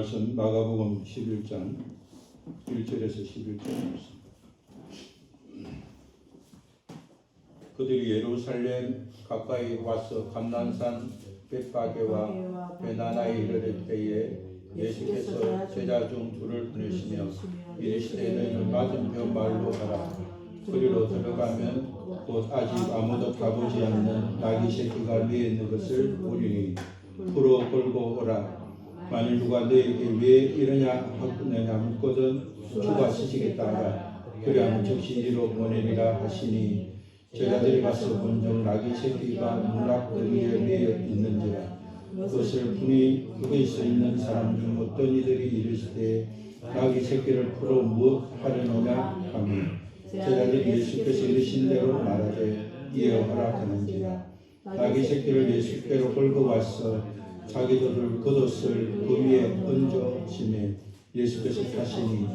말씀 마가복음 11장 1절에서 11절 말씀. 그들이 예루살렘 가까이 와서 감난산 벳파게와 베나나에 이르를 때에 예수께서 제자 중 둘을 보내시며 이르시되 너희는 맞은편 말로 가라. 그리로 들어가면 곧 아직 아무도 가보지 않는 나귀 새끼가 위에 있는 것을 보리니 풀어 걸고 오라. 만일 누가 너에게 왜 이러냐 하느냐 묻거든 주가 쓰시겠다 하라. 그리하면 즉시 이리로 보내리라 하시니 제자들이 가서 본즉 나귀 새끼가 문학더미에 위에 있는지라. 그것을 보니 그에 서 있는 사람 중 어떤 이들이 이르시되 나귀 새끼를 풀어 무엇 하려느냐 하며 제자들이 예수께서 이르신 대로 말하되 이에 허락하는지라. 나귀 새끼를 예수께로 끌고 와서 자기들을 겉옷을 그 위에 얹어 심에 예수께서 타시니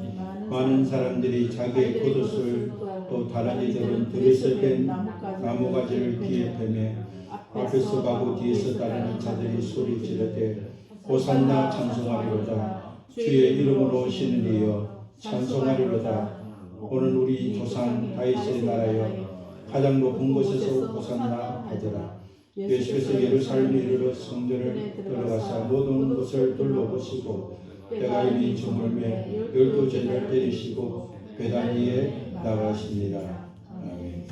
많은 사람들이 자기의 겉옷을 또 다른 이들은 들에서 뺀 나무가지를 뒤에 빼매 앞에서 가고 뒤에서 따르는 자들이 소리 지르되 호산나 찬송하리로다. 주의 이름으로 오시는 이여 찬송하리로다. 오늘 우리 조상 다윗의 나라여 가장 높은 곳에서 호산나 하더라. 예수께서 예루살렘에 이르러 성전을 들어가사 모든 곳을 둘러보시고 때가 이미 저물매 12 제자를 데리시고 베다니에 나가시니라. 아멘.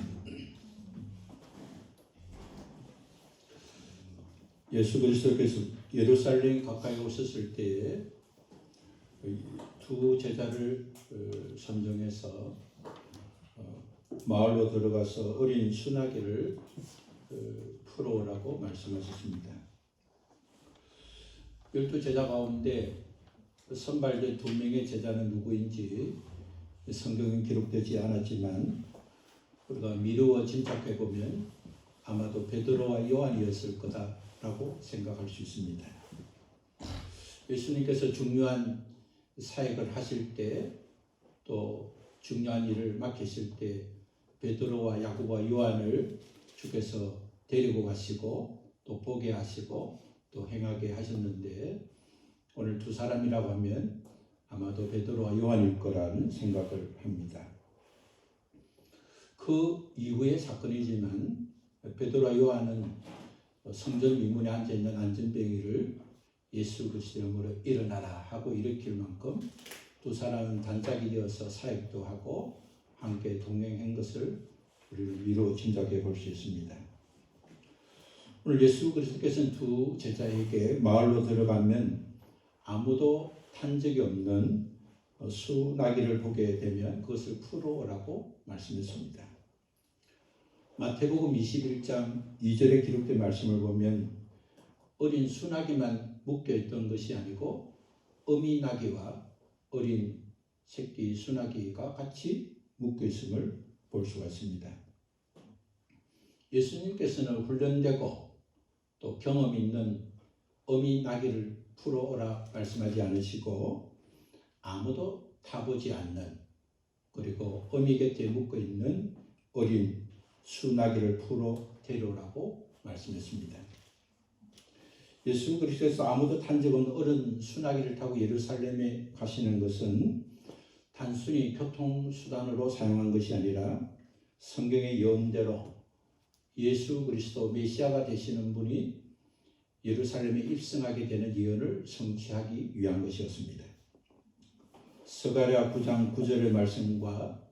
예수 그리스도께서 예루살렘 가까이 오셨을 때에 두 제자를 선정해서 마을로 들어가서 어린 수나기를 풀어오라고 말씀하셨습니다. 12 제자 가운데 선발된 2명의 제자는 누구인지 성경은 기록되지 않았지만 우리가 미루어 짐작해 보면 아마도 베드로와 요한이었을 거다라고 생각할 수 있습니다. 예수님께서 중요한 사역을 하실 때 또 중요한 일을 맡기실 때 베드로와 야고보와 요한을 주께서 데리고 가시고 또 보게 하시고 또 행하게 하셨는데 오늘 두 사람이라고 하면 아마도 베드로와 요한일 거라는 생각을 합니다. 그 이후의 사건이지만 베드로와 요한은 성전 미문에 앉아있는 안전뱅이를 예수 그리스도의 이름으로 일어나라 하고 일으킬 만큼 두 사람은 단짝이 되어서 사역도 하고 함께 동행한 것을 우리는 미루어 짐작해 볼 수 있습니다. 오늘 예수 그리스도께서는 두 제자에게 마을로 들어가면 아무도 탄 적이 없는 수나기를 보게 되면 그것을 풀어오라고 말씀했습니다. 마태복음 21장 2절에 기록된 말씀을 보면 어린 수나기만 묶여있던 것이 아니고 어미나기와 어린 새끼 수나기가 같이 묶여있음을 볼 수가 있습니다. 예수님께서는 훈련되고 또 경험 있는 어미 나귀를 풀어오라 말씀하지 않으시고 아무도 타보지 않는 그리고 어미 곁에 묶어있는 어린 수나귀를 풀어 데려오라고 말씀했습니다. 예수 그리스도께서 아무도 탄 적 없는 어른 수나귀를 타고 예루살렘에 가시는 것은 단순히 교통수단으로 사용한 것이 아니라 성경의 예언대로 예수 그리스도 메시아가 되시는 분이 예루살렘에 입성하게 되는 예언을 성취하기 위한 것이었습니다. 스가랴 9장 9절의 말씀과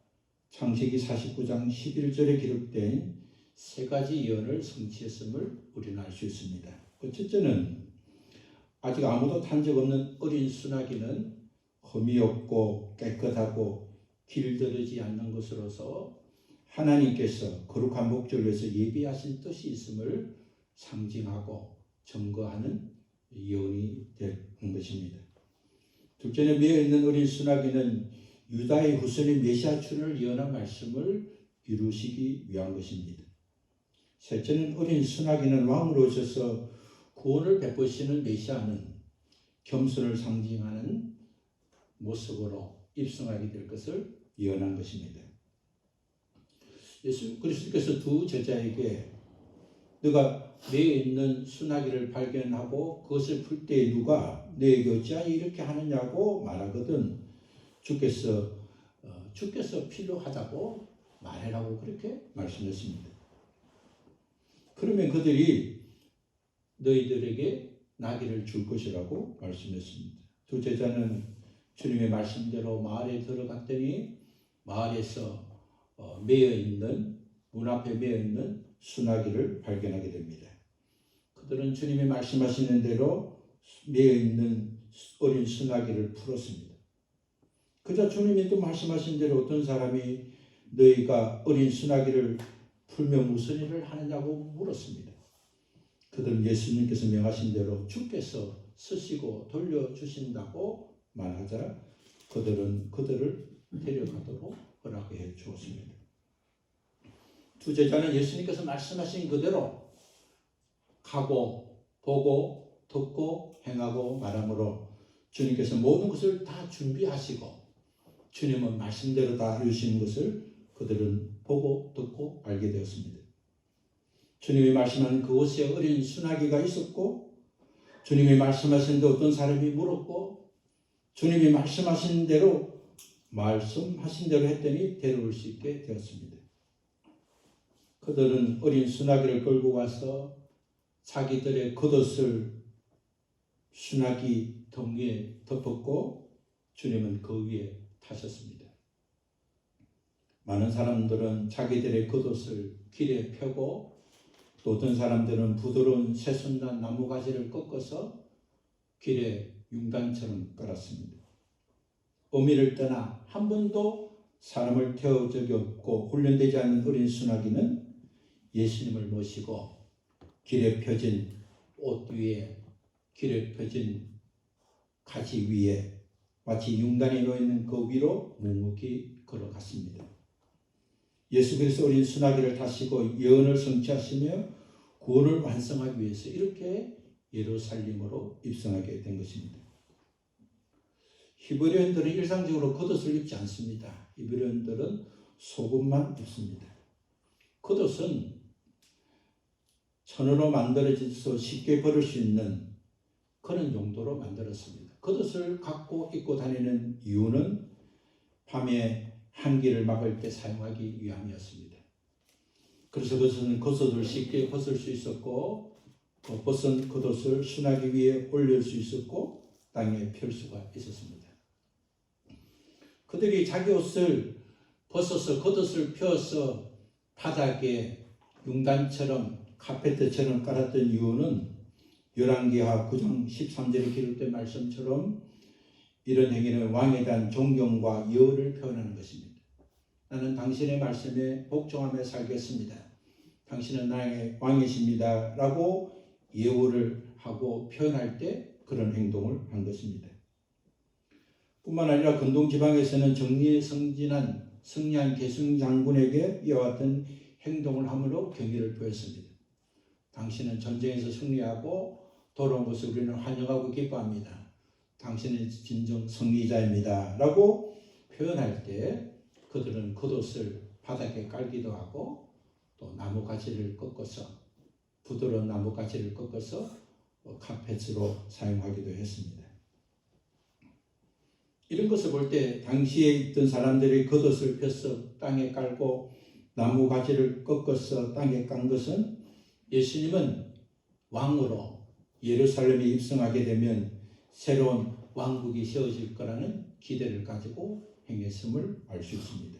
창세기 49장 11절에 기록된 세 가지 예언을 성취했음을 우리는 알 수 있습니다. 첫째는 아직 아무도 탄 적 없는 어린 수나기는 흠이 없고 깨끗하고 길들이지 않는 것으로서 하나님께서 거룩한 목적을 위해서 예비하신 뜻이 있음을 상징하고 증거하는 예언이 되는 것입니다. 둘째는 매어 있는 어린 수나기는 유다의 후손인 메시아 출현을 예언한 말씀을 이루시기 위한 것입니다. 셋째는 어린 수나기는 왕으로 오셔서 구원을 베푸시는 메시아는 겸손을 상징하는 모습으로 입성하게 될 것을 예언한 것입니다. 예수 그리스도께서 두 제자에게 너가 매여 있는 수나기를 발견하고 그것을 풀 때 누가 너에게 어찌하여 이렇게 하느냐고 말하거든 주께서 필요하다고 말해라고 그렇게 말씀했습니다. 그러면 그들이 너희들에게 나귀를 줄 것이라고 말씀했습니다. 두 제자는 주님의 말씀대로 마을에 들어갔더니 마을에서 문 앞에 매여 있는 수나기를 발견하게 됩니다. 그들은 주님이 말씀하시는 대로 매여 있는 어린 수나기를 풀었습니다. 그저 주님이 또 말씀하신 대로 어떤 사람이 너희가 어린 수나기를 풀며 무슨 일을 하느냐고 물었습니다. 그들은 예수님께서 명하신 대로 주께서 쓰시고 돌려주신다고 말하자 그들은 그들을 데려가도록 허락해 주었습니다. 두 제자는 예수님께서 말씀하신 그대로 가고 보고 듣고 행하고 말함으로 주님께서 모든 것을 다 준비하시고 주님은 말씀대로 다 해주시는 것을 그들은 보고 듣고 알게 되었습니다. 주님이 말씀하는 그곳에 어린 수나기가 있었고 주님이 말씀하신 데 어떤 사람이 물었고 주님이 말씀하신 대로 했더니 데려올 수 있게 되었습니다. 그들은 어린 수나기를 끌고 가서 자기들의 겉옷을 수나기 등 위에 덮었고 주님은 그 위에 타셨습니다. 많은 사람들은 자기들의 겉옷을 길에 펴고 또 어떤 사람들은 부드러운 새순난 나무가지를 꺾어서 길에 융단처럼 깔았습니다. 어미를 떠나 한 번도 사람을 태워 적이 없고 훈련되지 않은 어린 수나기는 예수님을 모시고 길에 펴진 옷 위에 길에 펴진 가지 위에 마치 융단이 놓여있는 그 위로 묵묵히 걸어갔습니다. 예수께서 어린 수나기를 타시고 예언을 성취하시며 구원을 완성하기 위해서 이렇게 예루살렘으로 입성하게 된 것입니다. 히브리인들은 일상적으로 겉옷을 입지 않습니다. 히브리인들은 속옷만 입습니다. 겉옷은 천으로 만들어져서 쉽게 버릴 수 있는 그런 용도로 만들었습니다. 겉옷을 갖고 입고 다니는 이유는 밤에 한기를 막을 때 사용하기 위함이었습니다. 그래서 그것은 겉옷을 쉽게 벗을 수 있었고 벗은 겉옷을 수나기 위에 올릴 수 있었고 땅에 펼 수가 있었습니다. 그들이 자기 옷을 벗어서 겉옷을 펴서 바닥에 융단처럼 카페트처럼 깔았던 이유는 열왕기하 9장 13절에 기록된 말씀처럼 이런 행위는 왕에 대한 존경과 여를 표현하는 것입니다. 나는 당신의 말씀에 복종하며 살겠습니다. 당신은 나의 왕이십니다. 라고 예우를 하고 표현할 때 그런 행동을 한 것입니다. 뿐만 아니라 근동지방에서는 정리에 승리한 계승장군에게 이와 같은 행동을 함으로 경의를 표했습니다. 당신은 전쟁에서 승리하고 돌아온 것을 우리는 환영하고 기뻐합니다. 당신은 진정 승리자입니다. 라고 표현할 때 그들은 겉옷을 바닥에 깔기도 하고 또 나무가지를 꺾어서 부드러운 나무가지를 꺾어서 카펫으로 사용하기도 했습니다. 이런 것을 볼 때 당시에 있던 사람들이 겉옷을 펴서 땅에 깔고 나무가지를 꺾어서 땅에 깐 것은 예수님은 왕으로 예루살렘에 입성하게 되면 새로운 왕국이 세워질 거라는 기대를 가지고 행했음을 알 수 있습니다.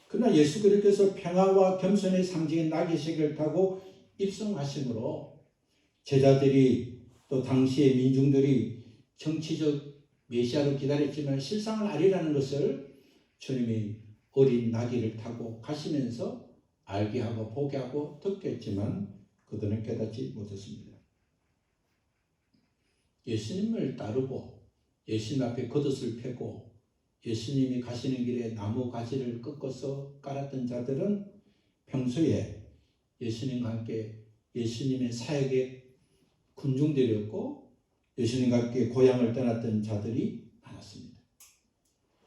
그러나 예수께서 평화와 겸손의 상징인 나귀새끼를 타고 입성하심으로 제자들이 또 당시의 민중들이 정치적 메시아를 기다렸지만 실상은 아니라는 것을 주님이 어린 나귀를 타고 가시면서 알게 하고 보게 하고 듣게 했지만 그들은 깨닫지 못했습니다. 예수님을 따르고 예수님 앞에 겉옷을 펴고 예수님이 가시는 길에 나무 가지를 꺾어서 깔았던 자들은 평소에 예수님과 함께 예수님의 사역의 군중들이었고 예수님과 함께 고향을 떠났던 자들이 많았습니다.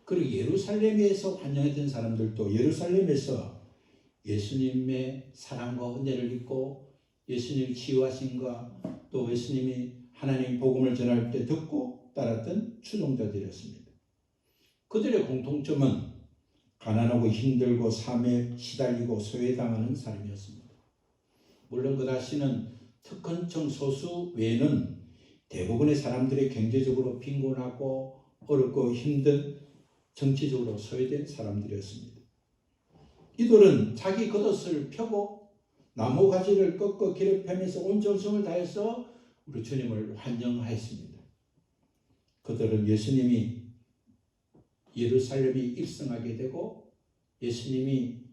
그리고 예루살렘에서 환영했던 사람들도 예루살렘에서 예수님의 사랑과 은혜를 믿고 예수님이 치유하신과 또 예수님이 하나님 복음을 전할 때 듣고 따랐던 추종자들이었습니다. 그들의 공통점은 가난하고 힘들고 삶에 시달리고 소외당하는 삶이었습니다. 물론 그다시는 특권층 소수 외에는 대부분의 사람들이 경제적으로 빈곤하고 어렵고 힘든 정치적으로 소외된 사람들이었습니다. 이들은 자기 겉옷을 펴고 나무 가지를 꺾어 길을 펴면서 온 정성을 다해서 우리 주님을 환영하였습니다. 그들은 예수님이 예루살렘이 일성하게 되고 예수님이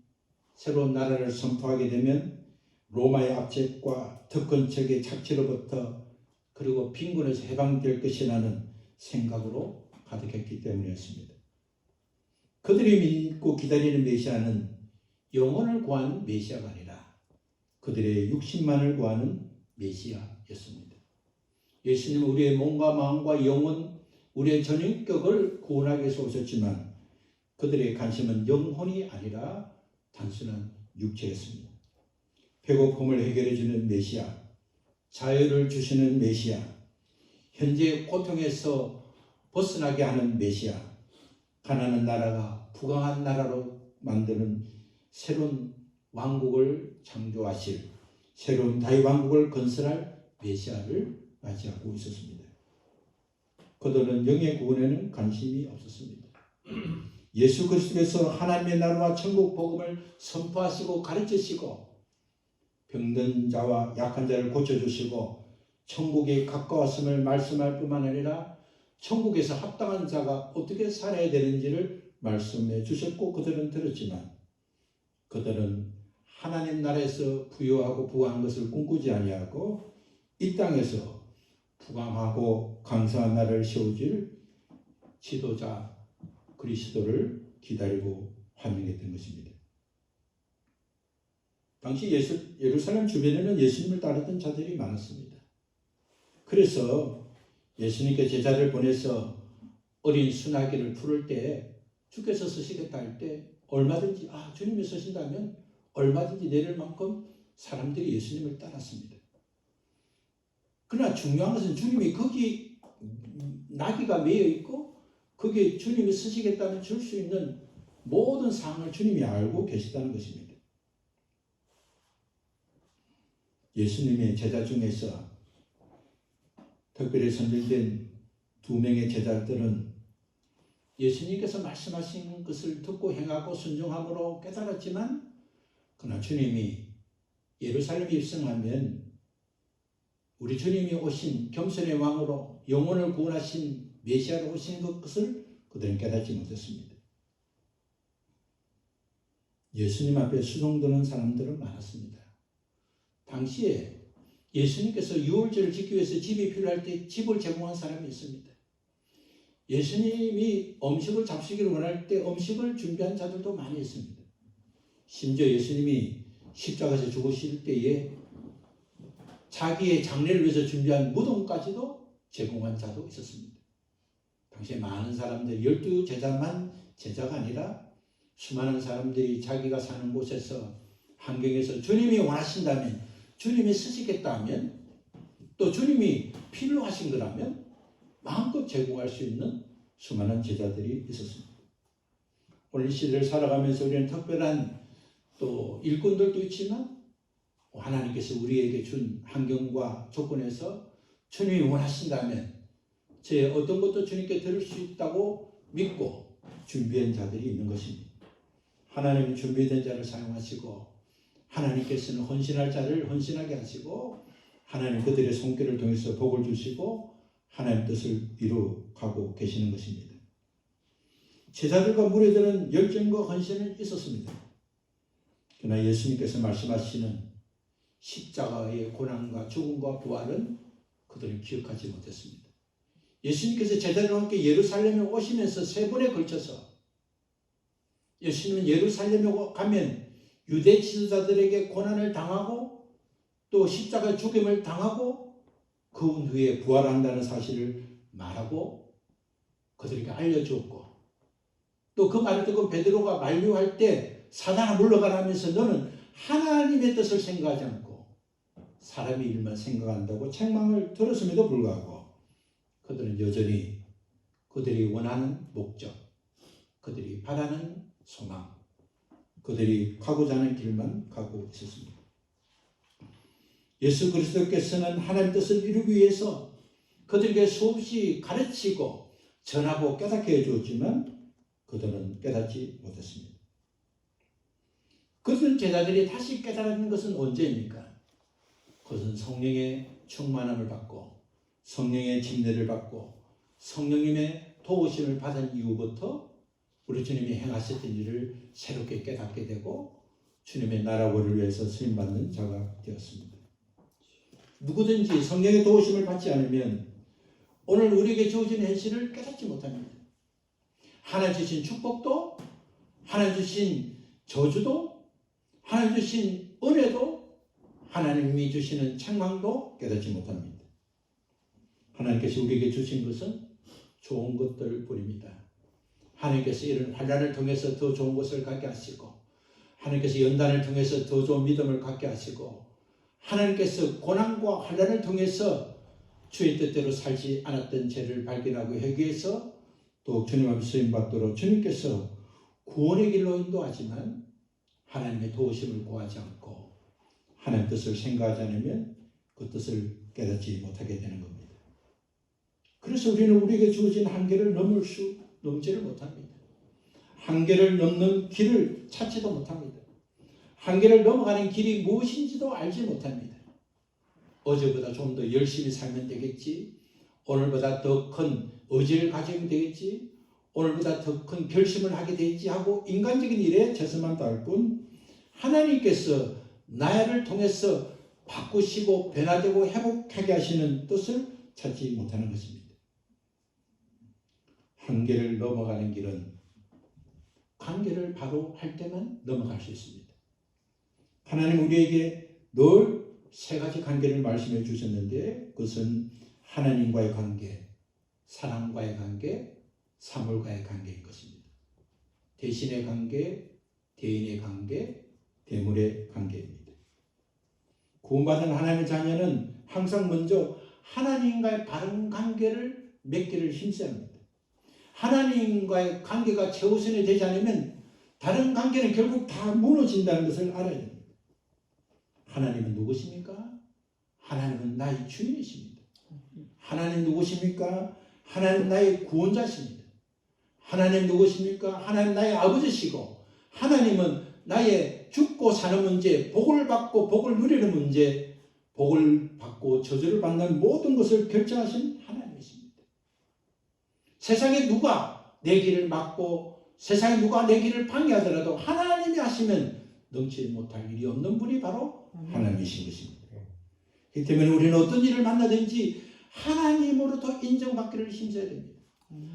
새로운 나라를 선포하게 되면 로마의 압제과 특권층의 착취로부터 그리고 빈곤에서 해방될 것이라는 생각으로 가득했기 때문이었습니다. 그들이 믿고 기다리는 메시아는 영혼을 구하는 메시아가 아니라 그들의 육신만을 구하는 메시아였습니다. 예수님은 우리의 몸과 마음과 영혼, 우리의 전인격을 구원하기 위해서 오셨지만 그들의 관심은 영혼이 아니라 단순한 육체였습니다. 배고픔을 해결해 주는 메시아, 자유를 주시는 메시아, 현재의 고통에서 벗어나게 하는 메시아, 가난한 나라가 부강한 나라로 만드는 새로운 왕국을 창조하실 새로운 다윗 왕국을 건설할 메시아를 맞이하고 있었습니다. 그들은 영의 구원에는 관심이 없었습니다. 예수 그리스도께서 하나님의 나라와 천국 복음을 선포하시고 가르치시고 병든 자와 약한 자를 고쳐주시고 천국에 가까웠음을 말씀할 뿐만 아니라 천국에서 합당한 자가 어떻게 살아야 되는지를 말씀해 주셨고 그들은 들었지만 그들은 하나님 나라에서 부유하고 부강한 것을 꿈꾸지 아니하고 이 땅에서 부강하고 강성한 나라를 세워줄 지도자 그리스도를 기다리고 환영했던 것입니다. 당시 예루살렘 주변에는 예수님을 따르던 자들이 많았습니다. 그래서 예수님께 제자를 보내서 어린 순하기를 풀을 때 주께서 서시겠다 할 때 얼마든지 주님이 서신다면 얼마든지 내릴 만큼 사람들이 예수님을 따랐습니다. 그러나 중요한 것은 주님이 거기 나귀가 매여 있고 거기에 주님이 서시겠다면 줄 수 있는 모든 사항을 주님이 알고 계시다는 것입니다. 예수님의 제자 중에서 특별히 선정된 2명의 제자들은 예수님께서 말씀하신 것을 듣고 행하고 순종함으로 깨달았지만 그러나 주님이 예루살렘에 입성하면 우리 주님이 오신 겸손의 왕으로 영혼을 구원하신 메시아로 오신 것을 그들은 깨닫지 못했습니다. 예수님 앞에 수종드는 사람들은 많았습니다. 당시에 예수님께서 유월절을 지키기 위해서 집이 필요할 때 집을 제공한 사람이 있습니다. 예수님이 음식을 잡수기를 원할 때 음식을 준비한 자들도 많이 있습니다. 심지어 예수님이 십자가에서 죽으실 때에 자기의 장례를 위해서 준비한 무덤까지도 제공한 자도 있었습니다. 당시에 많은 사람들, 12제자만 제자가 아니라 수많은 사람들이 자기가 사는 곳에서 환경에서 주님이 원하신다면 주님이 쓰시겠다 하면 또 주님이 필요하신 거라면 마음껏 제공할 수 있는 수많은 제자들이 있었습니다. 오늘 시대를 살아가면서 우리는 특별한 또 일꾼들도 있지만 하나님께서 우리에게 준 환경과 조건에서 주님이 원하신다면 제 어떤 것도 주님께 드릴 수 있다고 믿고 준비한 자들이 있는 것입니다. 하나님은 준비된 자를 사용하시고 하나님께서는 헌신할 자를 헌신하게 하시고 하나님 그들의 손길을 통해서 복을 주시고 하나님 뜻을 이루어가고 계시는 것입니다. 제자들과 무리들은 열정과 헌신은 있었습니다. 그러나 예수님께서 말씀하시는 십자가의 고난과 죽음과 부활은 그들은 기억하지 못했습니다. 예수님께서 제자들과 함께 예루살렘에 오시면서 3번에 걸쳐서 예수님은 예루살렘에 가면 유대 지도자들에게 고난을 당하고 또 십자가 죽임을 당하고 그 후에 부활한다는 사실을 말하고 그들에게 알려주었고 또 그 말을 듣고 베드로가 만류할 때 사단아 물러가라 하면서 너는 하나님의 뜻을 생각하지 않고 사람의 일만 생각한다고 책망을 들었음에도 불구하고 그들은 여전히 그들이 원하는 목적, 그들이 바라는 소망, 그들이 가고자 하는 길만 가고 있었습니다. 예수 그리스도께서는 하나님의 뜻을 이루기 위해서 그들에게 수없이 가르치고 전하고 깨닫게 해주었지만 그들은 깨닫지 못했습니다. 그런 제자들이 다시 깨달은 것은 언제입니까? 그것은 성령의 충만함을 받고 성령의 침례를 받고 성령님의 도우심을 받은 이후부터 우리 주님이 행하셨던 일을 새롭게 깨닫게 되고 주님의 나라를 위해서 쓰임받는 자가 되었습니다. 누구든지 성령의 도우심을 받지 않으면 오늘 우리에게 주어진 현실을 깨닫지 못합니다. 하나님 주신 축복도, 하나님 주신 저주도, 하나님 주신 은혜도, 하나님이 주시는 책망도 깨닫지 못합니다. 하나님께서 우리에게 주신 것은 좋은 것들 뿐입니다. 하나님께서 이런 환난을 통해서 더 좋은 것을 갖게 하시고, 하나님께서 연단을 통해서 더 좋은 믿음을 갖게 하시고, 하나님께서 고난과 환난을 통해서 주의 뜻대로 살지 않았던 죄를 발견하고 회개해서 또 주님 앞에 쓰임받도록 주님께서 구원의 길로 인도하지만 하나님의 도우심을 구하지 않고 하나님의 뜻을 생각하지 않으면 그 뜻을 깨닫지 못하게 되는 겁니다. 그래서 우리는 우리에게 주어진 한계를 넘지를 못합니다. 한계를 넘는 길을 찾지도 못합니다. 한계를 넘어가는 길이 무엇인지도 알지 못합니다. 어제보다 좀 더 열심히 살면 되겠지. 오늘보다 더 큰 의지를 가지면 되겠지. 오늘보다 더 큰 결심을 하게 되겠지 하고 인간적인 일에 최선만 다할 뿐 하나님께서 나를 통해서 바꾸시고 변화되고 회복하게 하시는 뜻을 찾지 못하는 것입니다. 한계를 넘어가는 길은 관계를 바로 할 때만 넘어갈 수 있습니다. 하나님 우리에게 늘 세 가지 관계를 말씀해 주셨는데 그것은 하나님과의 관계, 사람과의 관계, 사물과의 관계인 것입니다. 대신의 관계, 대인의 관계, 대물의 관계입니다. 구원받은 하나님의 자녀는 항상 먼저 하나님과의 바른 관계를 맺기를 힘써야 합니다. 하나님과의 관계가 최우선이 되지 않으면 다른 관계는 결국 다 무너진다는 것을 알아야 됩니다. 하나님은 누구십니까? 하나님은 나의 주인이십니다. 하나님 누구십니까? 하나님 나의 구원자십니다. 하나님 누구십니까? 하나님 나의 아버지시고 하나님은 나의 죽고 사는 문제, 복을 받고 복을 누리는 문제, 복을 받고 저주를 받는 모든 것을 결정하신 하나님이십니다. 세상에 누가 내 길을 막고 세상에 누가 내 길을 방해하더라도 하나님이 하시면 넘치지 못할 일이 없는 분이 바로 하나님이신 것입니다. 그렇기 때문에 우리는 어떤 일을 만나든지 하나님으로부터 인정받기를 힘써야 됩니다.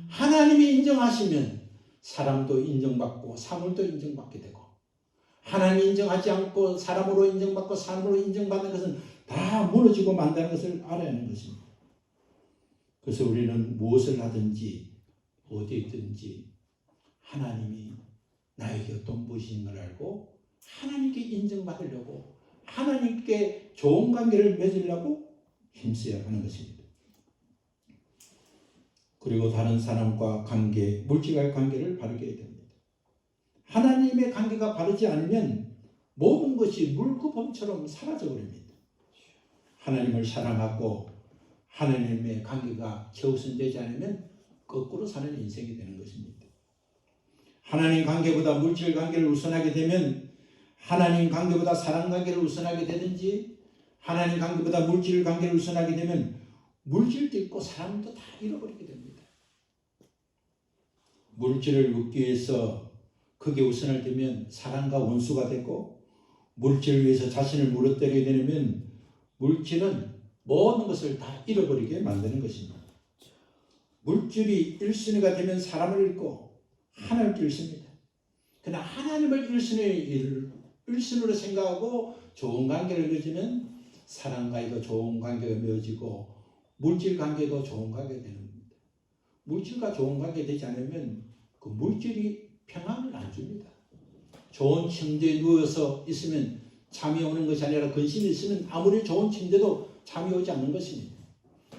하나님이 인정하시면 사람도 인정받고 사물도 인정받게 되고 하나님 인정하지 않고 사람으로 인정받고 사람으로 인정받는 것은 다 무너지고 만다는 것을 알아야 하는 것입니다. 그래서 우리는 무엇을 하든지 어디에 있든지 하나님이 나에게 어떤 분이신 걸 알고 하나님께 인정받으려고 하나님께 좋은 관계를 맺으려고 힘써야 하는 것입니다. 그리고 다른 사람과 관계, 물질과의 관계를 바르게 해야 됩니다. 하나님의 관계가 바르지 않으면 모든 것이 물구범처럼 사라져버립니다. 하나님을 사랑하고 하나님의 관계가 최우선되지 않으면 거꾸로 사는 인생이 되는 것입니다. 하나님 관계보다 물질 관계를 우선하게 되면 하나님 관계보다 사람 관계를 우선하게 되든지 하나님 관계보다 물질 관계를 우선하게 되면 물질도 있고 사람도 다 잃어버리게 됩니다. 물질을 얻기 위해서 그게 우선을 되면 사람과 원수가 되고 물질을 위해서 자신을 무너뜨리게 되면 물질은 모든 것을 다 잃어버리게 만드는 것입니다. 물질이 1순위가 되면 사람을 잃고 하나님을 잃습니다. 그러나 하나님을 1순위로 생각하고 좋은 관계를 맺으면 사람과도 좋은 관계가 맺어지고 물질 관계도 좋은 관계가 되는 겁니다. 물질과 좋은 관계가 되지 않으면 그 물질이 평안을 안 줍니다. 좋은 침대에 누워서 있으면 잠이 오는 것이 아니라 근심이 있으면 아무리 좋은 침대도 잠이 오지 않는 것입니다.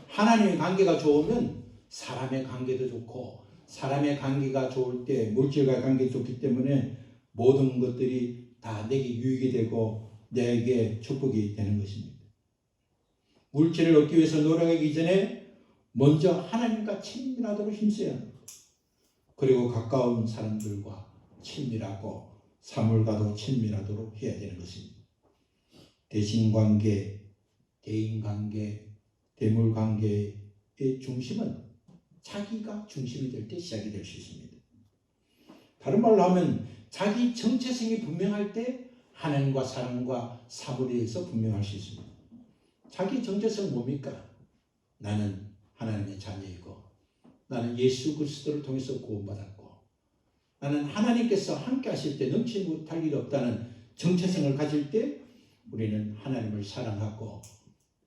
하나님의 관계가 좋으면 사람의 관계도 좋고, 사람의 관계가 좋을 때 물질과 관계가 좋기 때문에 모든 것들이 다 내게 유익이 되고 내게 축복이 되는 것입니다. 물질을 얻기 위해서 노력하기 전에 먼저 하나님과 친밀하도록 힘써야 합니다. 그리고 가까운 사람들과 친밀하고 사물과도 친밀하도록 해야 되는 것입니다. 대신관계, 대인관계, 대물관계의 중심은 자기가 중심이 될 때 시작이 될 수 있습니다. 다른 말로 하면 자기 정체성이 분명할 때 하나님과 사람과 사물에 대해서 분명할 수 있습니다. 자기 정체성은 뭡니까? 나는 하나님의 자녀이고, 나는 예수 그리스도를 통해서 구원받았고, 나는 하나님께서 함께 하실 때 넘치지 못할 일 없다는 정체성을 가질 때 우리는 하나님을 사랑하고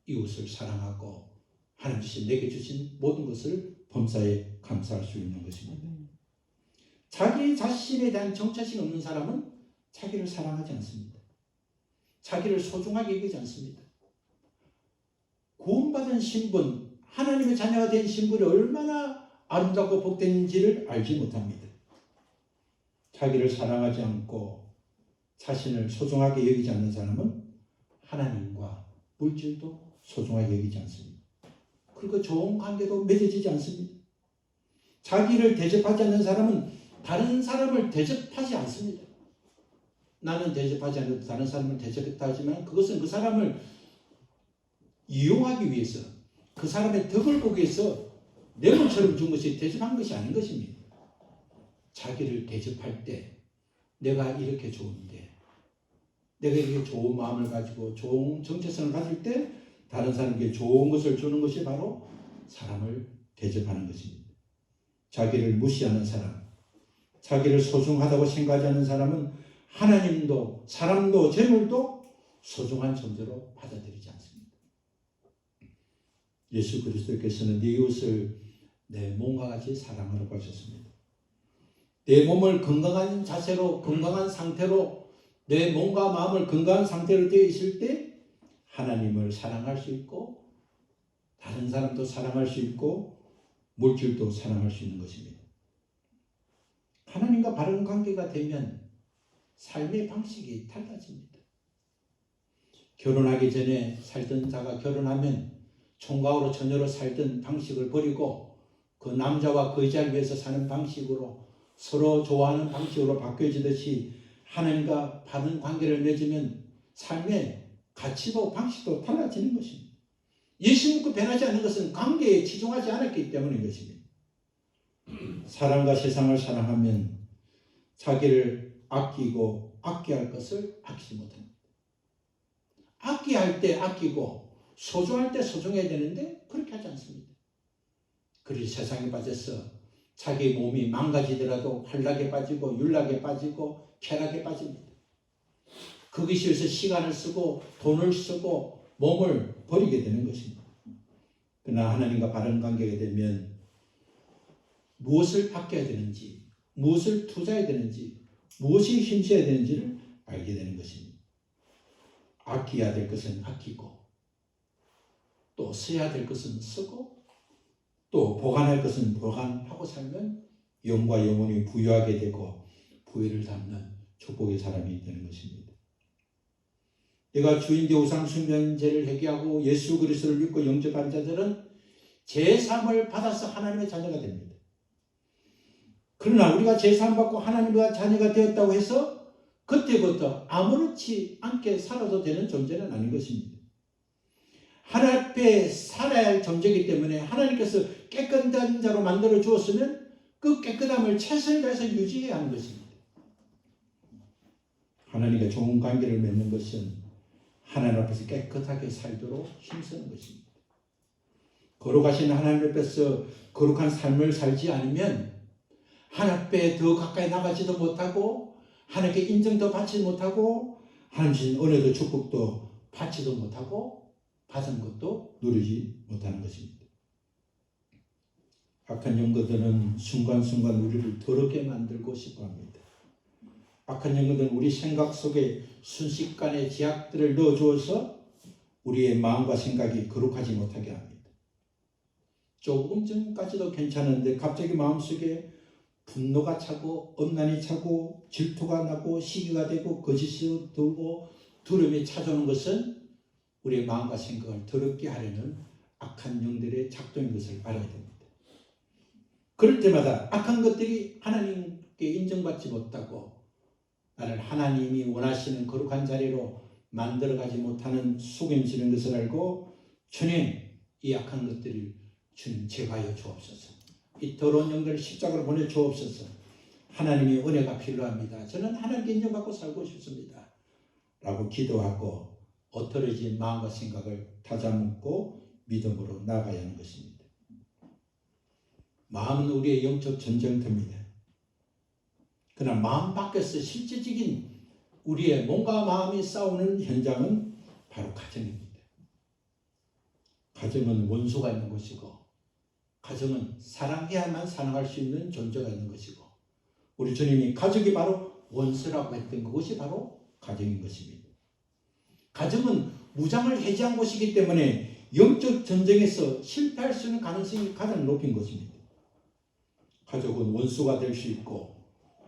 이웃을 사랑하고 하나님께서 내게 주신 모든 것을 범사에 감사할 수 있는 것입니다. 자기 자신에 대한 정체성이 없는 사람은 자기를 사랑하지 않습니다. 자기를 소중하게 여기지 않습니다. 구원받은 신분, 하나님의 자녀가 된 신분이 얼마나 아름답고 복된지를 알지 못합니다. 자기를 사랑하지 않고 자신을 소중하게 여기지 않는 사람은 하나님과 물질도 소중하게 여기지 않습니다. 그리고 좋은 관계도 맺어지지 않습니다. 자기를 대접하지 않는 사람은 다른 사람을 대접하지 않습니다. 나는 대접하지 않아도 다른 사람을 대접했다 하지만 그것은 그 사람을 이용하기 위해서, 그 사람의 덕을 보기 위해서 내 것처럼 준 것이 대접한 것이 아닌 것입니다. 자기를 대접할 때 내가 이렇게 좋은데, 내가 이렇게 좋은 마음을 가지고 좋은 정체성을 가질 때 다른 사람에게 좋은 것을 주는 것이 바로 사람을 대접하는 것입니다. 자기를 무시하는 사람, 자기를 소중하다고 생각하지 않는 사람은 하나님도 사람도 재물도 소중한 존재로 받아들이지 않습니다. 예수 그리스도께서는 네 이웃을 내 몸과 같이 사랑하라고 하셨습니다. 내 몸을 건강한 자세로, 건강한 상태로, 내 몸과 마음을 건강한 상태로 되어 있을 때 하나님을 사랑할 수 있고 다른 사람도 사랑할 수 있고 물질도 사랑할 수 있는 것입니다. 하나님과 바른 관계가 되면 삶의 방식이 달라집니다. 결혼하기 전에 살던 자가 결혼하면 총각으로 처녀로 살던 방식을 버리고 그 남자와 그 여자를 위해서 사는 방식으로, 서로 좋아하는 방식으로 바뀌어지듯이 하나님과 바른 관계를 맺으면 삶의 가치도 방식도 달라지는 것입니다. 예수 믿고 변하지 않는 것은 관계에 치중하지 않았기 때문인 것입니다. 사람과 세상을 사랑하면 자기를 아끼고 아껴야 할 것을 아끼지 못합니다. 아껴야 할 때 아끼고 소중할 때 소중해야 되는데 그렇게 하지 않습니다. 그래서 세상에 빠져서 자기 몸이 망가지더라도 환락에 빠지고 율락에 빠지고 쾌락에 빠집니다. 그것이 위해서 시간을 쓰고 돈을 쓰고 몸을 버리게 되는 것입니다. 그러나 하나님과 바른 관계가 되면 무엇을 아껴야 되는지, 무엇을 투자해야 되는지, 무엇이 힘써야 되는지를 알게 되는 것입니다. 아껴야 될 것은 아끼고, 또 써야 될 것은 쓰고, 또 보관할 것은 보관하고 살면 영과 영혼이 부유하게 되고 부유를 담는 축복의 사람이 되는 것입니다. 내가 주인대 우상 숭배죄를 회개하고 예수 그리스도를 믿고 영접한 자들은 제3을 받아서 하나님의 자녀가 됩니다. 그러나 우리가 제3 받고 하나님과 자녀가 되었다고 해서 그때부터 아무렇지 않게 살아도 되는 존재는 아닌 것입니다. 하나님 앞에 살아야 할 존재이기 때문에 하나님께서 깨끗한 자로 만들어 주었으면 그 깨끗함을 최선을 다해서 유지해야 하는 것입니다. 하나님과 좋은 관계를 맺는 것은 하나님 앞에서 깨끗하게 살도록 힘쓰는 것입니다. 거룩하신 하나님 앞에서 거룩한 삶을 살지 않으면 하나님 앞에 더 가까이 나가지도 못하고 하나님께 인정도 받지 못하고 하나님 주신 은혜도 축복도 받지도 못하고 받은 것도 누리지 못하는 것입니다. 악한 영들은 순간순간 우리를 더럽게 만들고 싶어 합니다. 악한 영들은 우리 생각 속에 순식간에 제약들을 넣어주어서 우리의 마음과 생각이 거룩하지 못하게 합니다. 조금 전까지도 괜찮은데 갑자기 마음속에 분노가 차고 엄난이 차고 질투가 나고 시기가 되고 거짓이 들고 두려움이 찾아오는 것은 우리의 마음과 생각을 더럽게 하려는 악한 영들의 작동인 것을 알아야 됩니다. 그럴 때마다 악한 것들이 하나님께 인정받지 못하고 나를 하나님이 원하시는 거룩한 자리로 만들어가지 못하는 속임수는 것을 알고 주님, 이 악한 것들을 주님 제거하여 주옵소서. 이 더러운 영들을 십자가로 보내주옵소서. 하나님의 은혜가 필요합니다. 저는 하나님께 인정받고 살고 싶습니다. 라고 기도하고 엇떨어진 마음과 생각을 다잡고 믿음으로 나아가야 하는 것입니다. 마음은 우리의 영적 전쟁터입니다. 그러나 마음 밖에서 실제적인 우리의 몸과 마음이 싸우는 현장은 바로 가정입니다. 가정은 원수가 있는 것이고 가정은 사랑해야만 사랑할 수 있는 존재가 있는 것이고 우리 주님이 가족이 바로 원수라고 했던 그것이 바로 가정인 것입니다. 가정은 무장을 해제한 곳이기 때문에 영적 전쟁에서 실패할 수 있는 가능성이 가장 높은 것입니다. 가족은 원수가 될 수 있고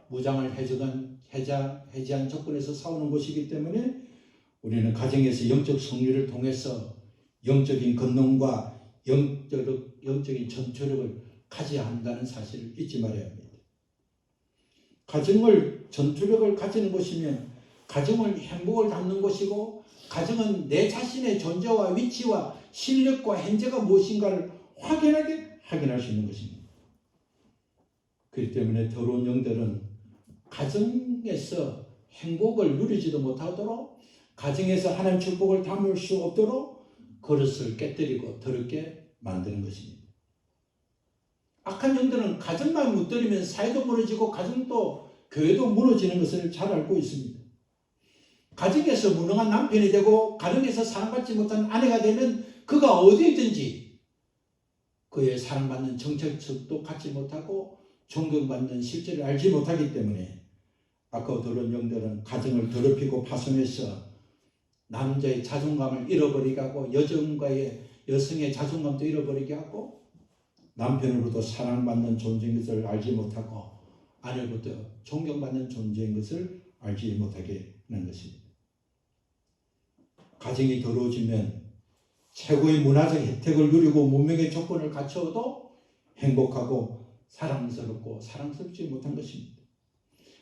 무장을 해제한 조건에서 싸우는 곳이기 때문에 우리는 가정에서 영적 성리를 통해서 영적인 권능과 영적인 전투력을 가져야 한다는 사실을 잊지 말아야 합니다. 가정을 전투력을 가지는 것이면 가정을 행복을 담는 것이고 가정은 내 자신의 존재와 위치와 실력과 현재가 무엇인가를 확연하게 확인할 수 있는 것입니다. 그렇기 때문에 더러운 영들은 가정에서 행복을 누리지도 못하도록 가정에서 하나님 축복을 담을 수 없도록 그릇을 깨뜨리고 더럽게 만드는 것입니다. 악한 영들은 가정만 무너뜨리면 사회도 무너지고 가정도 교회도 무너지는 것을 잘 알고 있습니다. 가정에서 무능한 남편이 되고 가정에서 사랑받지 못한 아내가 되면 그가 어디에 있든지 그의 사랑받는 정체성도 갖지 못하고 존경받는 실제를 알지 못하기 때문에 아까 더러운 영들은 가정을 더럽히고 파손해서 남자의 자존감을 잃어버리게 하고 여성의 자존감도 잃어버리게 하고 남편으로부터 사랑받는 존재인 것을 알지 못하고 아내로부터 존경받는 존재인 것을 알지 못하게 하는 것입니다. 가정이 더러워지면 최고의 문화적 혜택을 누리고 문명의 조건을 갖추어도 행복하고 사랑스럽고 사랑스럽지 못한 것입니다.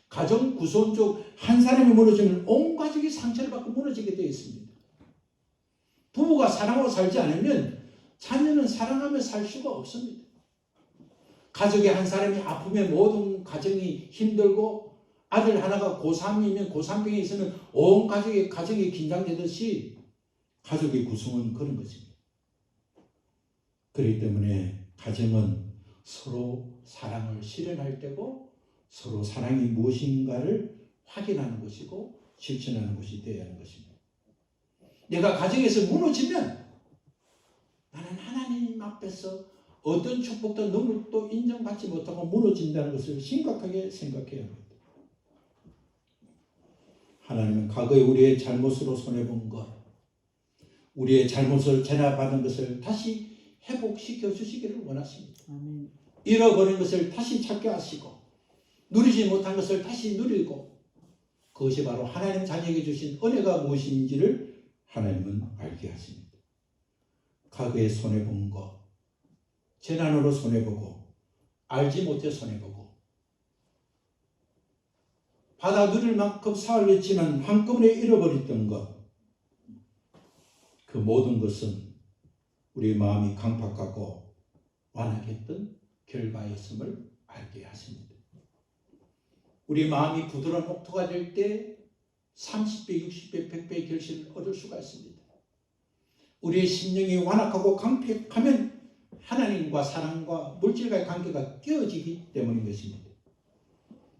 가정 구성적 한 사람이 무너지면 온 가족이 상처를 받고 무너지게 되어 있습니다. 부부가 사랑하고 살지 않으면 자녀는 사랑하며 살 수가 없습니다. 가족의 한 사람이 아프면 모든 가정이 힘들고 아들 하나가 고3이면 고3병에 있으면 온 가정이 긴장되듯이 가족의 구성은 그런 것입니다. 그렇기 때문에 가정은 서로 사랑을 실현할 때고 서로 사랑이 무엇인가를 확인하는 것이고 실천하는 것이 되어야 하는 것입니다. 내가 가정에서 무너지면 나는 하나님 앞에서 어떤 축복도 능력도 인정받지 못하고 무너진다는 것을 심각하게 생각해야 합니다. 하나님은 과거에 우리의 잘못으로 손해본 것, 우리의 잘못을 제납받은 것을 다시 회복시켜 주시기를 원하십니다. 아멘. 잃어버린 것을 다시 찾게 하시고 누리지 못한 것을 다시 누리고 그것이 바로 하나님 자녀에게 주신 은혜가 무엇인지를 하나님은 알게 하십니다. 과거에 손해본 것, 재난으로 손해보고 알지 못해 손해보고 받아 누릴 만큼 사흘렸지만 한꺼번에 잃어버렸던 것, 그 모든 것은 우리의 마음이 강팍하고 완악했던 결과였음을 알게 하십니다. 우리 마음이 부드러운 옥토가 될 때 30배, 60배, 100배의 결실을 얻을 수가 있습니다. 우리의 심령이 완악하고 강팍하면 하나님과 사랑과 물질과의 관계가 깨어지기 때문인 것입니다.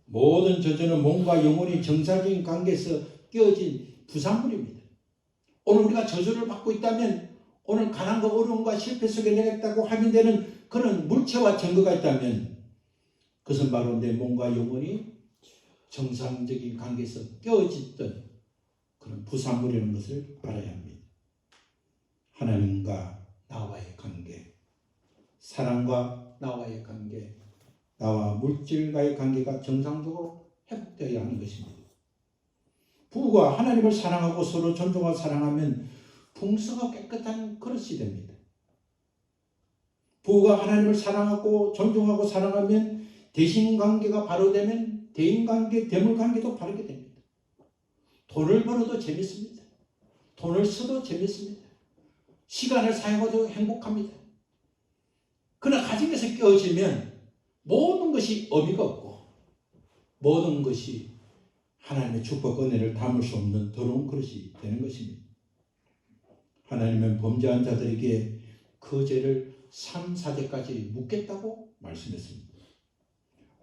모든 저주는 몸과 영혼이 정상적인 관계에서 깨어진 부산물입니다. 오늘 우리가 저주를 받고 있다면 오늘 가난과 어려움과 실패 속에 내가 있다고 확인되는 그런 물체와 증거가 있다면 그것은 바로 내 몸과 영혼이 정상적인 관계에서 깨어졌던 그런 부산물이라는 것을 알아야 합니다. 하나님과 나와의 관계, 사랑과 나와의 관계, 나와 물질과의 관계가 정상적으로 회복되어야 하는 것입니다. 부부가 하나님을 사랑하고 서로 존중하고 사랑하면 풍성하고 깨끗한 그릇이 됩니다. 부부가 하나님을 사랑하고 존중하고 사랑하면 대신관계가 바로 되면 대인관계, 대물관계도 바르게 됩니다. 돈을 벌어도 재밌습니다. 돈을 써도 재밌습니다. 시간을 사용해도 행복합니다. 그러나 가정에서 깨어지면 모든 것이 의미가 없고 모든 것이 하나님의 축복 은혜를 담을 수 없는 더러운 그릇이 되는 것입니다. 하나님은 범죄한 자들에게 그 죄를 3, 4대까지 묻겠다고 말씀했습니다.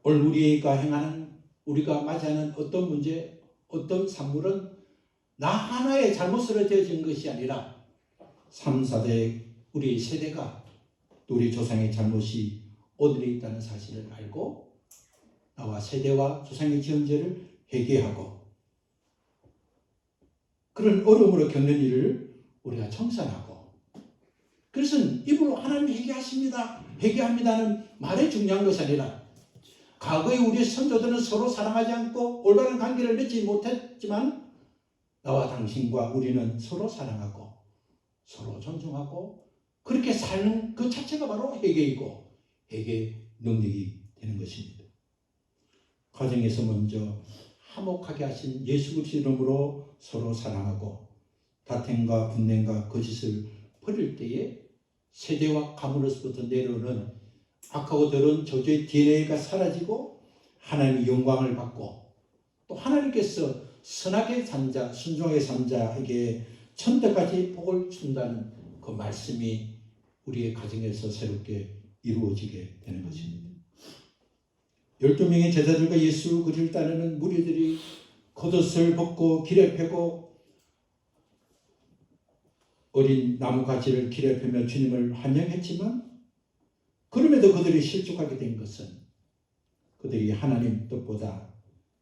오늘 우리가 맞이하는 어떤 문제, 어떤 산물은 나 하나의 잘못으로 되어진 것이 아니라 3, 4대 우리 세대가 우리 조상의 잘못이 오늘에 있다는 사실을 알고 나와 세대와 조상의 지은 죄를 회개하고 그런 어려움으로 겪는 일을 우리가 청산하고 그래서 입으로 하나님 회개합니다는 말이 중요한 것이 아니라 과거에 우리 선조들은 서로 사랑하지 않고 올바른 관계를 맺지 못했지만 나와 당신과 우리는 서로 사랑하고 서로 존중하고 그렇게 사는 그 자체가 바로 회개이고 회개 능력이 되는 것입니다. 가정에서 먼저 화목하게 하신 예수 그리스도 이름으로 서로 사랑하고 다툼과 분냄과 거짓을 버릴 때에 세대와 가문으로부터 내려오는 악하고 더러운 저주의 DNA가 사라지고 하나님의 영광을 받고 또 하나님께서 선하게 산 자, 순종하게 산 자에게 천대까지 복을 준다는 그 말씀이 우리의 가정에서 새롭게 이루어지게 되는 것입니다. 12명의 제자들과 예수 그리스도를 따르는 무리들이 겉옷을 벗고 길에 펴고 어린 나무가지를 길에 펴며 주님을 환영했지만 그럼에도 그들이 실족하게 된 것은 그들이 하나님 뜻보다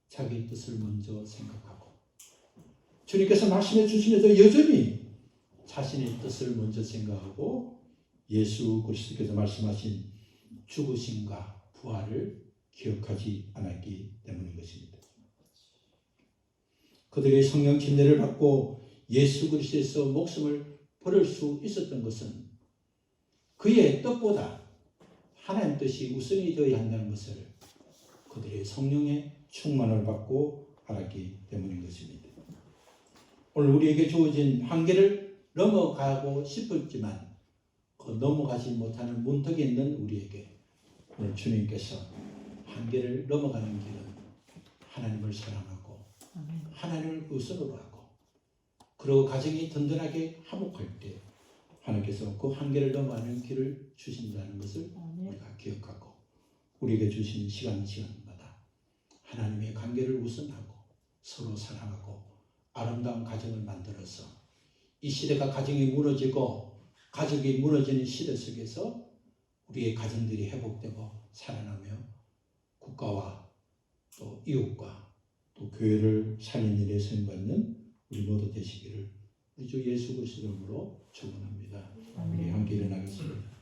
자기 뜻을 먼저 생각하고 주님께서 말씀해 주시면서 여전히 자신의 뜻을 먼저 생각하고 예수 그리스도께서 말씀하신 죽으심과 부활을 기억하지 않았기 때문인 것입니다. 그들의 성령 침례를 받고 예수 그리스도에서 목숨을 버릴 수 있었던 것은 그의 뜻보다 하나님 뜻이 우선이 되어야 한다는 것을 그들의 성령의 충만을 받고 알았기 때문인 것입니다. 오늘 우리에게 주어진 한계를 넘어가고 싶었지만 그 넘어가지 못하는 문턱에 있는 우리에게 오늘 주님께서 한계를 넘어가는 길은 하나님을 사랑하고 하나님을 우선으로 하고 그리고 가정이 든든하게 화목할 때 하나님께서 그 한계를 넘어가는 길을 주신다는 것을 우리가 기억하고 우리에게 주신 시간마다 하나님의 관계를 우선하고 서로 사랑하고 아름다운 가정을 만들어서 이 시대가 가정이 무너지고 가족이 무너지는 시대 속에서 우리의 가정들이 회복되고 살아나며 국가와 또 이웃과 또 교회를 살리는 일에 쓰임받는 우리 모두 되시기를 우리 주 예수 그리스도 이름으로 축원합니다. 우리 함께 일어나겠습니다.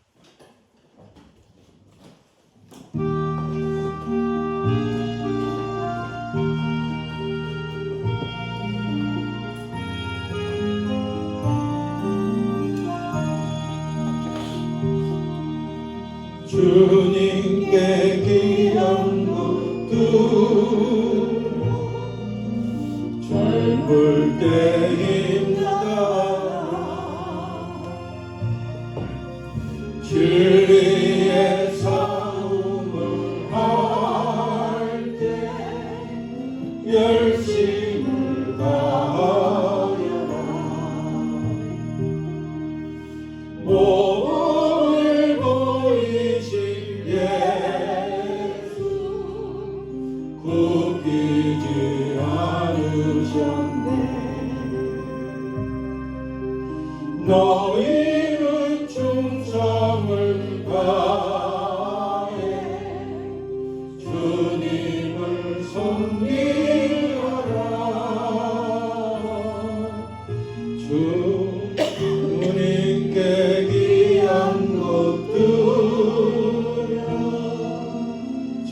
주님께 기름 붓듯 젊을 때입니다.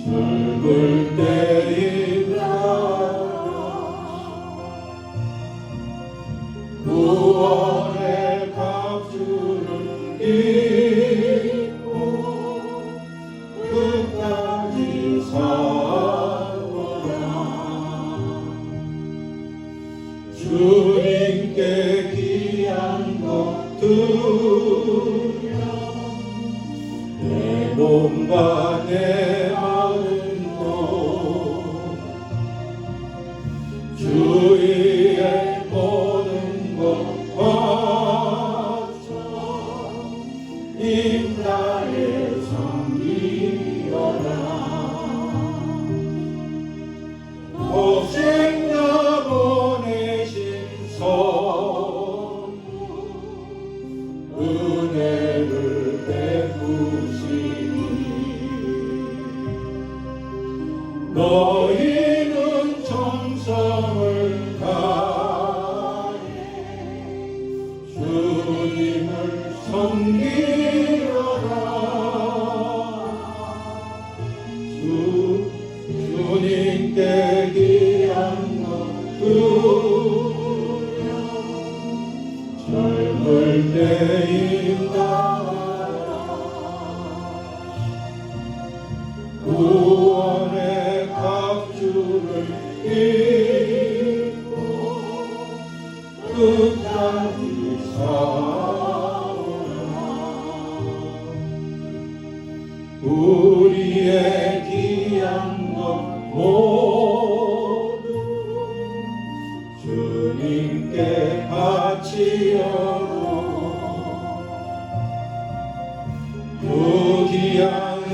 늙을 때인가 구원의 갑주를 입고 끝까지 살아라. 주님께 귀한 것 드려 내 몸과 내 마음도 주위의 모든 것 바쳐 임나의 섬기어라. 복생나 보내신 선물 은혜를 베푸시니 너희는 정성을 다해 주님을 섬기어라. 주님께 귀한 것 드려 젊을 때인가 구원의 갑주를 입고 끝까지 싸우라. 우리의 귀한 것 모두 주님께 바치어라. 그 귀한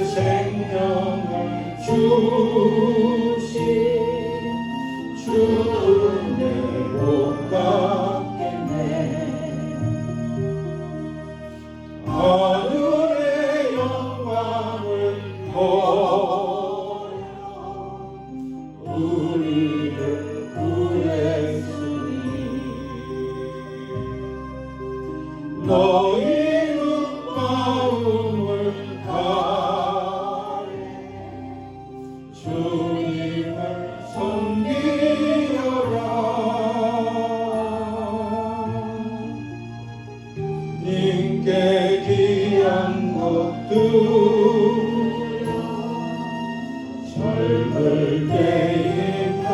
생명을 주신 주는 내 복 같겠네. 하늘의 영광을 보여 우리를 구했으니 너희는 마음을 다해 주님을 섬기어라. 님께 귀한 것 드려 젊을 때인가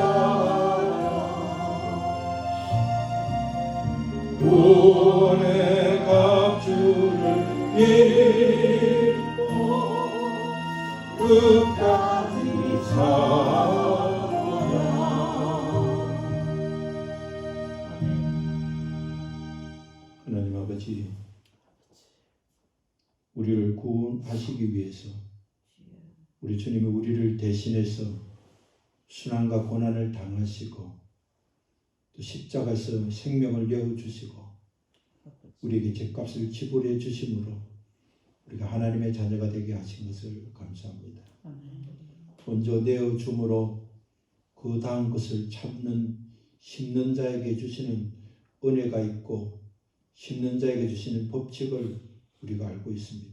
구원의 갑주를 입고 끝까지 살아라. 하나님 아버지, 우리를 구원하시기 위해서 우리 주님이 우리를 대신해서 순환과 고난을 당하시고 또 십자가에서 생명을 내어주시고 우리에게 죄값을 지불해 주심으로 우리가 하나님의 자녀가 되게 하신 것을 감사합니다. 먼저 내어줌으로 그 다음 것을 참는 심는 자에게 주시는 은혜가 있고 심는 자에게 주시는 법칙을 우리가 알고 있습니다.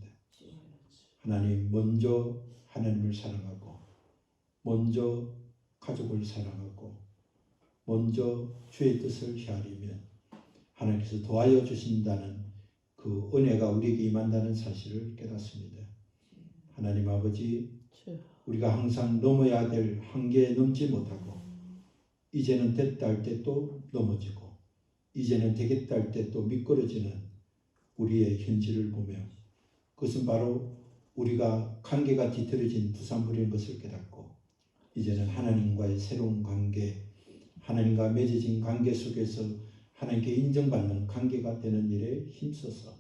하나님, 먼저 하나님을 사랑하고 먼저 가족을 사랑하고 먼저 주의 뜻을 헤아리면 하나님께서 도와여 주신다는 그 은혜가 우리에게 임한다는 사실을 깨닫습니다. 하나님 아버지, 우리가 항상 넘어야 될 한계에 넘지 못하고 이제는 됐다 할 때 또 넘어지고 이제는 되겠다 할 때 또 미끄러지는 우리의 현실을 보며 그것은 바로 우리가 관계가 뒤틀어진 부산불인 것을 깨닫고 이제는 하나님과의 새로운 관계, 하나님과 맺어진 관계 속에서 하나님께 인정받는 관계가 되는 일에 힘써서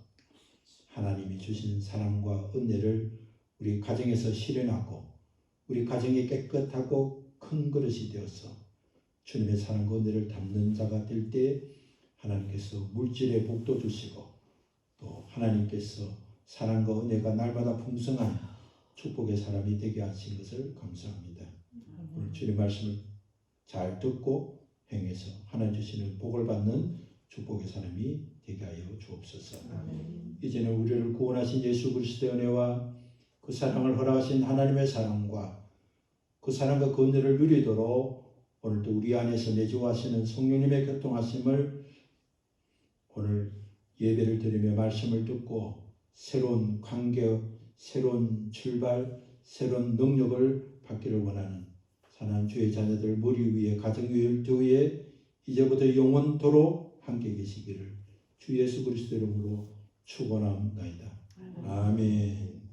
하나님이 주신 사랑과 은혜를 우리 가정에서 실현하고 우리 가정이 깨끗하고 큰 그릇이 되어서 주님의 사랑과 은혜를 담는 자가 될 때 하나님께서 물질의 복도 주시고 또 하나님께서 사랑과 은혜가 날마다 풍성한 축복의 사람이 되게 하신 것을 감사합니다. 오늘 주님 말씀을 잘 듣고 행해서 하나님 주시는 복을 받는 축복의 사람이 되게 하여 주옵소서. 이제는 우리를 구원하신 예수 그리스도의 은혜와 그 사랑을 허락하신 하나님의 사랑과 그 사랑과 그 은혜를 누리도록 오늘도 우리 안에서 내주하시는 성령님의 교통하심을 오늘 예배를 드리며 말씀을 듣고 새로운 관계, 새로운 출발, 새로운 능력을 받기를 원하는 사랑하는 주의 자녀들 머리 위에 가정 위에 율도 위에 이제부터 영원토록 함께 계시기를 주 예수 그리스도 이름으로 축원합니다. 아멘.